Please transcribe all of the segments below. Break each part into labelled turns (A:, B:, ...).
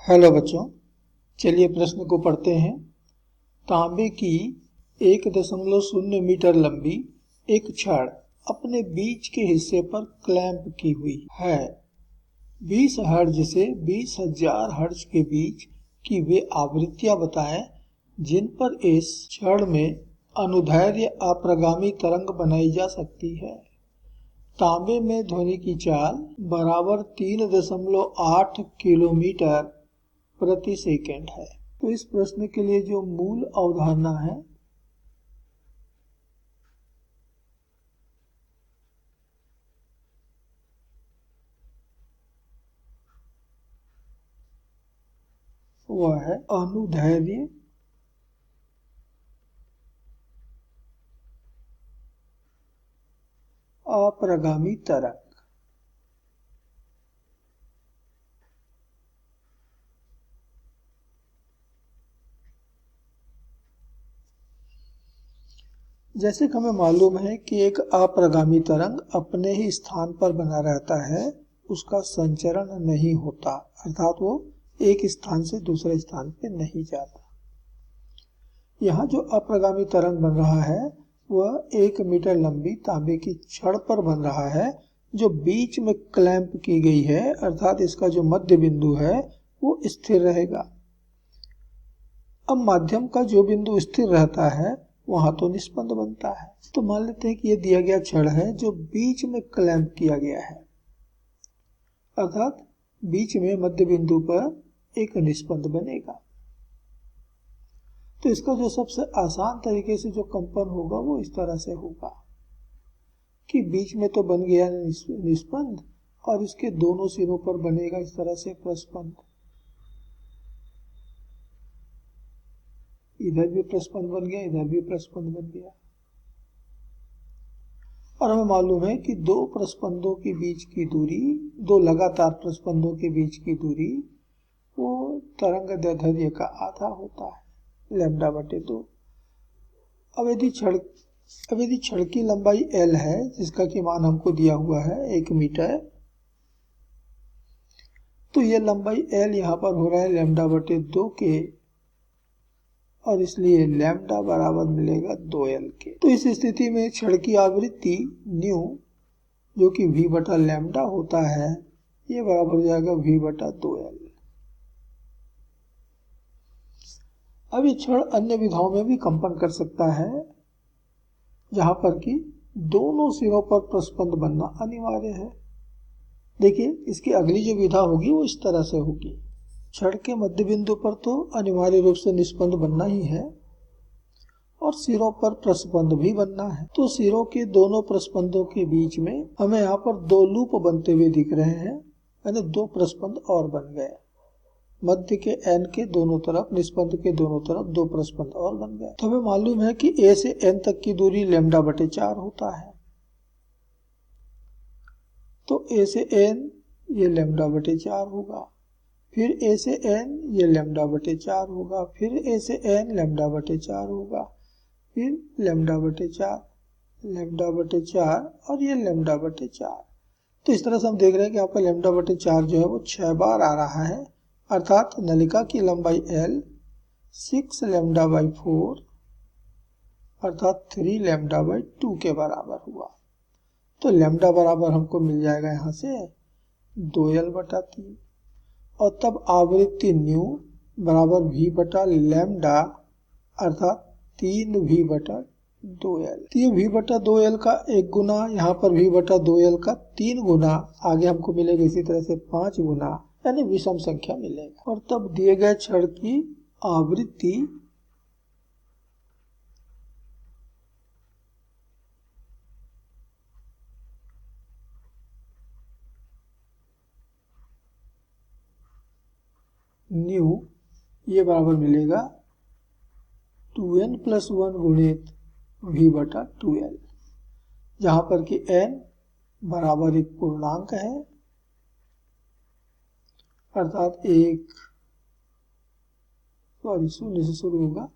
A: Hello बच्चों, चलिए प्रश्न को पढ़ते हैं। तांबे की 1.0 मीटर लंबी एक छड़ अपने बीच के हिस्से पर क्लैंप की हुई है। 20 हर्ट्ज से 20,000 हर्ट्ज के बीच की वे आवृत्तियां बताएं जिन पर इस छड़ में अनुदैर्ध्य अप्रगामी तरंग बनाई जा सकती है। तांबे में ध्वनि की चाल बराबर 3.8 किलोमीटर प्रति सेकंड है। तो इस प्रश्न के लिए जो मूल अवधारणा है वह है अनुदैर्ध्य अप्रगामी तरंग। जैसे कि हमें मालूम है कि एक अप्रगामी तरंग अपने ही स्थान पर बना रहता है, उसका संचरण नहीं होता, अर्थात वो एक स्थान से दूसरे स्थान पे नहीं जाता। यहाँ जो अप्रगामी तरंग बन रहा है वह 1 मीटर लंबी तांबे की छड़ पर बन रहा है, जो बीच में क्लैंप की गई है, अर्थात इसका जो मध्य बिंदु है वो स्थिर रहेगा। अब माध्यम का जो बिंदु स्थिर रहता है वहां तो निस्पंद बनता है। तो मान लेते हैं कि यह दिया गया छड़ है जो बीच में क्लैंप किया गया है, अर्थात बीच में मध्य बिंदु पर एक निस्पंद बनेगा। तो इसका जो सबसे आसान तरीके से जो कंपन होगा वो इस तरह से होगा कि बीच में तो बन गया निस्पंद और इसके दोनों सिरों पर बनेगा इस तरह से प्रस्पंद। इधर भी प्रस्पंद बन गया, इधर भी प्रस्पंद बन गया। और हमें मालूम है कि दो प्रस्पंदों के बीच की दूरी, दो लगातार प्रस्पंदों के बीच की दूरी वो तरंग दैर्ध्य का आधा होता है, λ/2। अब यदि छड़ की लंबाई L है, जिसका कि मान हमको दिया हुआ है 1 मीटर, तो यह लंबाई L यहाँ पर हो रहा है λ/2 के, और इसलिए लैम्डा बराबर मिलेगा 2L के। तो इस स्थिति में छड़ की आवृत्ति न्यू, जो कि V/λ होता है, ये बराबर हो जाएगा V/2L। अब ये छड़ अन्य विधाओं में भी कंपन कर सकता है, जहां पर कि दोनों सिरों पर प्रस्पंद बनना अनिवार्य है। देखिए, इसकी अगली जो विधा होगी वो इस तरह से होगी। छड़ के मध्य बिंदु पर तो अनिवार्य रूप से निस्पंद बनना ही है और सिरों पर प्रस्पंद भी बनना है। तो सिरों के दोनों प्रस्पंदों के बीच में हमें यहाँ पर 2 लूप बनते हुए दिख रहे हैं, यानी 2 प्रस्पंद और बन गए। मध्य के N के दोनों तरफ, निस्पंद के दोनों तरफ 2 प्रस्पंद और बन गए। तो हमें मालूम है कि A से N तक की दूरी λ/4 होता है। तो A से N ये λ/4 होगा, फिर A से N ये λ/4 होगा, फिर A से N λ/4 होगा, फिर λ/4, λ/4 और ये λ/4। तो इस तरह से हम देख रहे हैं कि आपका λ/4 जो है वो 6 बार आ रहा है, अर्थात नलिका की लंबाई L 6 λ/4 अर्थात 3 λ/2 के बराबर हुआ। तो लैम्डा बराबर हमको मिल जाएगा यहाँ से 2L/3, और तब आवृत्ति न्यू बराबर V/λ अर्थात 3V/2L। तो ये V/2L का 1 गुना, यहाँ पर V/2L का 3 गुना, आगे हमको मिलेगा इसी तरह से 5 गुना, यानी विषम संख्या मिलेगा। और तब दिए गए छड़ की आवृत्ति न्यू ये बराबर मिलेगा 2n+1 गुणित V/2L, जहां पर कि n बराबर एक पूर्णांक है, अर्थात 0 से शुरू होगा,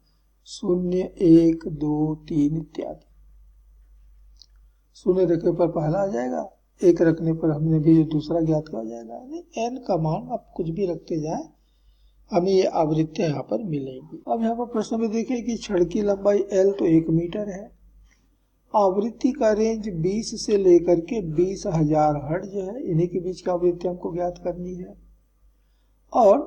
A: 0, 1, 2, 3 इत्यादि। 0 रखने पर पहला आ जाएगा, 1 रखने पर हमने भी जो दूसरा ज्ञात किया जाएगा। n का मान आप कुछ भी रखते जाए, हमें ये आवृत्तियां यहाँ पर मिलेंगी। अब यहाँ पर प्रश्न में देखें कि छड़ की लंबाई L तो 1 मीटर है, आवृत्ति का रेंज 20 से लेकर के 20,000 हर्ट्ज है, इन्हीं के बीच की आवृत्ति हमको ज्ञात करनी है। और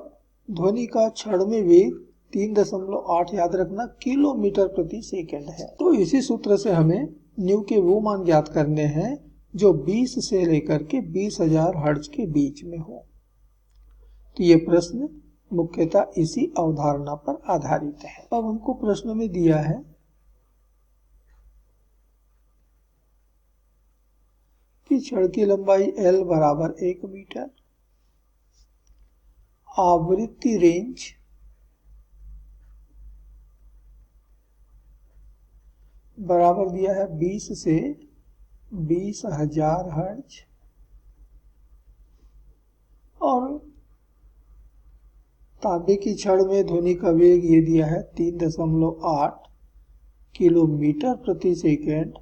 A: ध्वनि का क्षण में वेग 3.8 याद रखना किलोमीटर प्रति सेकंड है। तो इसी सूत्र से हमें न्यू के वो मान ज्ञात करने हैं जो 20 से लेकर के 20,000 हर्ट्ज के बीच में हो। तो ये प्रश्न मुख्यतः इसी अवधारणा पर आधारित है। अब हमको प्रश्न में दिया है कि छड़ की लंबाई L बराबर 1 मीटर, आवृत्ति रेंज बराबर दिया है 20 से 20,000 हर्ट्ज और तांबे की छड़ में ध्वनि का वेग ये दिया है 3.8 किलोमीटर प्रति सेकेंड,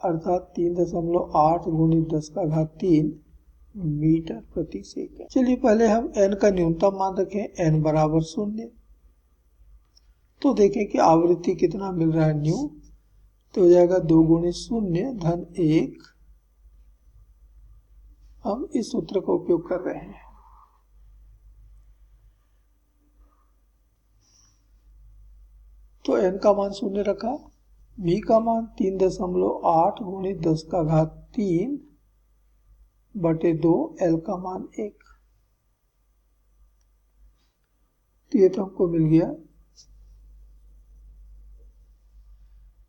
A: अर्थात 3.8 गुणित 10⁻³ मीटर प्रति सेकेंड। चलिए पहले हम n का न्यूनतम मान रखें, n बराबर 0। तो देखें कि आवृत्ति कितना मिल रहा है न्यू, तो हो जाएगा 2 गुणित 0 धन 1। हम इस सूत्र का उपयोग कर रहे हैं। तो n का मान 0 रखा, v का मान 3.8 गुणित 10⁻³ बटे 2, l का मान 1। तो ये तो हमको मिल गया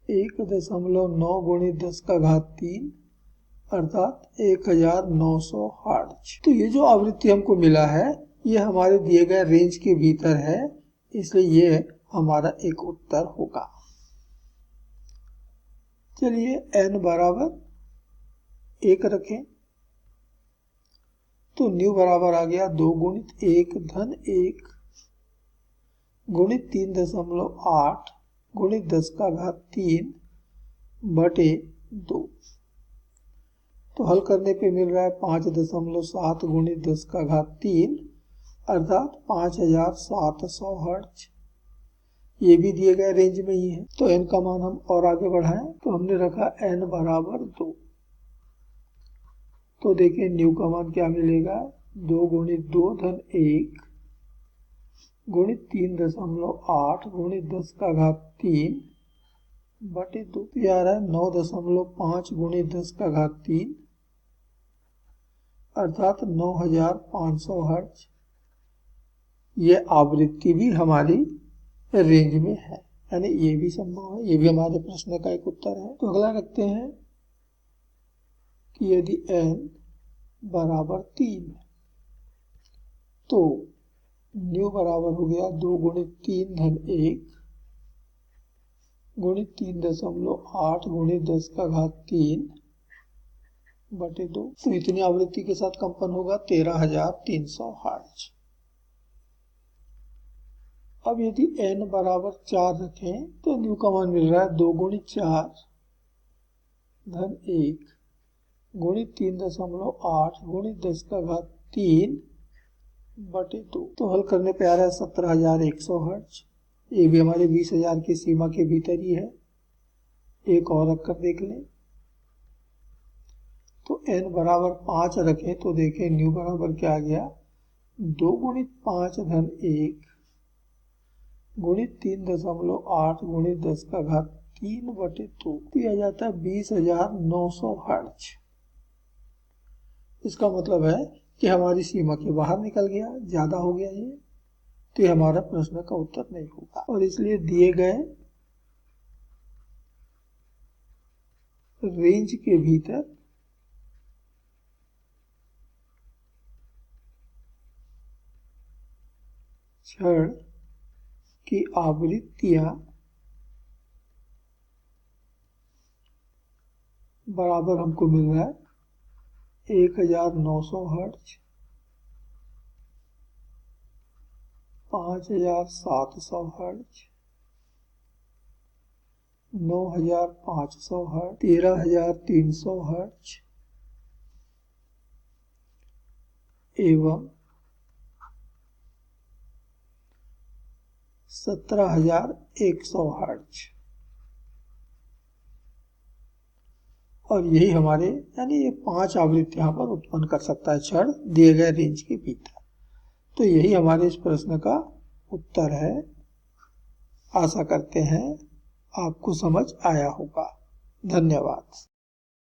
A: 1.9 गुणित 10⁻³ अर्थात 1900 हर्ट्ज। तो ये जो आवृत्ति हमको मिला है ये हमारे दिए गए रेंज के भीतर है, इसलिए ये हमारा एक उत्तर होगा। चलिए n बराबर 1 रखें, तो न्यू बराबर आ गया 2 गुणित 1 धन 1 गुणित 3.8 गुणित 10⁻³ बटे 2। तो हल करने पे मिल रहा है 5.7 गुणित 10⁻³ अर्थात 5700 हर्ट्ज। ये भी दिए गए रेंज में ही है। तो n का मान हम और आगे बढ़ाएं, तो हमने रखा n बराबर 2। तो देखिए न्यू का मान क्या मिलेगा, 2 गुणित 2 धन 1 गुणित 3.8 गुणित 10⁻³ बटे 2। ये आ रहा है 9.5 गुणित 10⁻³ अर्थात 9500 हर्ट्ज। ये आवृत्ति भी हमारी रेंज में है, यानी ये भी संभव है, ये भी हमारे प्रश्न का एक उत्तर है। तो अगला रखते हैं कि यदि n बराबर 3 है तो न्यू बराबर हो गया 2 गुणित 3 धन 1 गुणित 3.8 गुणित 10⁻³ बटे 2। तो इतनी आवृत्ति के साथ कंपन होगा 13300 हर्ट्ज। अब यदि n बराबर 4 रखें तो न्यू का मान मिल रहा है 2 गुणित 4 धन 1 गुणित 3.8 गुणित 10⁻³ बटे 2। तो हल करने पे आ रहा है 17100 हर्ट्ज। ये भी हमारे 20,000 की सीमा के भीतर ही है। एक और रखकर देख लें, तो n बराबर 5 रखें तो देखें न्यू बराबर क्या आ गया, 2 गुणित 5 धन 1 गुणित 3.8 गुणित 10⁻³ बटे 2। दिया जाता है 20,900 हर्ट्ज। इसका मतलब है कि हमारी सीमा के बाहर निकल गया, ज्यादा हो गया ये, तो ये हमारा प्रश्न का उत्तर नहीं होगा। और इसलिए दिए गए रेंज के भीतर छड़ की आवृत्तियां बराबर हमको मिल रहा है 1900 हर्ट्ज, 5700 हर्ट्ज, 9500 हर्ट्ज, 13300 हर्ट्ज एवं 17,100 हर्ट्ज। और यही हमारे यानी ये 5 आवृत्ति यहाँ पर उत्पन्न कर सकता है क्षण दिए गए रेंज के भीतर। तो यही हमारे इस प्रश्न का उत्तर है। आशा करते हैं आपको समझ आया होगा। धन्यवाद।